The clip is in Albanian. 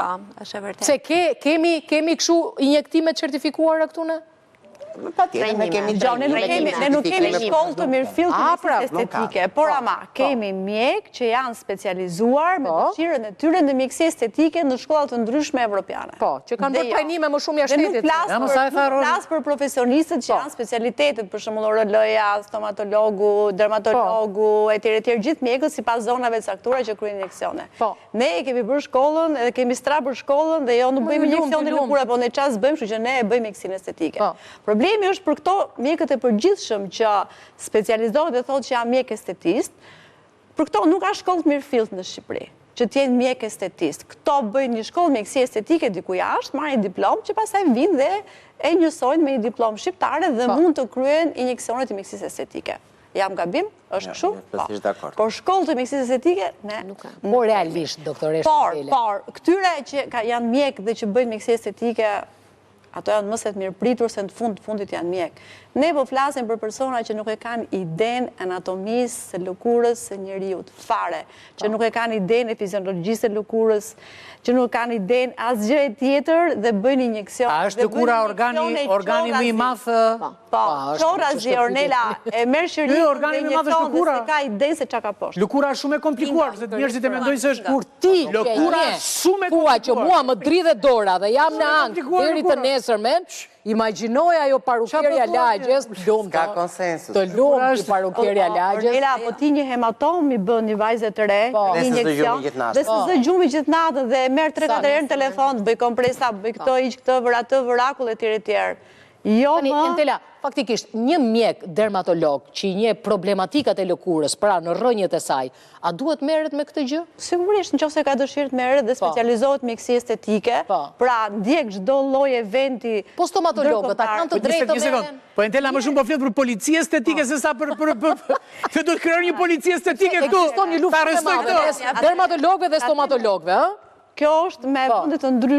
Pa, është e vërtet. Se kemi këshu injektime certifikuara këtu në? Pa tjetër, ne kemi Ne nuk kemi shkollë të mirëfillt të mjekësisë estetike, por ama kemi mjek që janë specializuar me dëshirën e tyre në mjekësi estetike në shkollat të ndryshme evropiane. Po, që kanë bërë trajnime më shumë jashtë shtetit. Dhe nuk flas për profesionistët që janë specialitetet, për shembull uroloja, stomatologu, dermatologu, etj. Gjithë mjekët sipas zonave caktuara që kryejnë injeksione. Ne e kemi bërë shkollën, edhe kemi strapër shkollën dhe jo nuk bëjmë injeksione lëkure, po ne çfarë bëjmë, kështu që ne e bëjmë mjekësinë estetike. Problemi është për këto mjekët e përgjithshëm që specializohet dhe thotë që janë mjek estetist, për këto nuk ka shkollë të mirëfillt në Shqipëri, që t'jenë mjek estetist. Këto bëjnë një shkollë mjekësie estetike diku jashtë, marrin një diplomë që pastaj vinë dhe e njësojnë me një diplomë shqiptare dhe mund të kryen injeksionet e mjekësisë estetike. Jam gabim? Është kështu? Por shkollë të mjekësisë estetike, ne nuk ka. Por realisht, doktoresh Tele. Por, këtyre që janë mjek dhe që bëjnë mjekësi estetike, ato janë mëse të mirë pritur se në fundit janë mjek. Ne po flasim për persona që nuk e kanë idenë anatomisë së lëkurës së njeriut, fare, që nuk e kanë idenë e fiziologjisë së lëkurës, që nuk kanë idenë asgjë tjetër dhe bëjnë injeksion. A është lëkura organi më i madh? Po, çorazi Ornela e merr shërimin dhe injekton dhe s'ka idenë se çka ka poshtë. Lëkura është shumë e komplikuar, se njerëzit e mendojnë se është kur ti lëkura shumë e komplikuar që mua më dridhe dora dhe jam në ankth deri të nesërmen. Imagjinoja ajo parukierja lagjes, të lumë që parukierja lagjes. Ornela, po ti një hematom i bën një vajze të re, një injekcion, dhe së zë gjumi gjithë natën dhe merr 3-4 herë në telefon, bëj kompresa, bëj këto, iq këtë, vër atë, vër akull e tjerë. Jo më... Entela, faktikisht, një mjek dermatolog që i nje problematikat e lëkurës, pra në rrënjët e saj, a duhet merret me këtë gjë? Sigurisht, nëse ka dëshirë të merret dhe specializohet mjekësi estetike, pra ndjek çdo lloj eventi. Po stomatologët, a kanë të drejtë të merren? Po Entela më shumë po flet për polici estetike se sa për të do të krijojë një polici estetike këtu. Ekziston një luftë e madhe dermatologëve dhe stomatologëve, ëh? Kjo është me vende të ndryshme.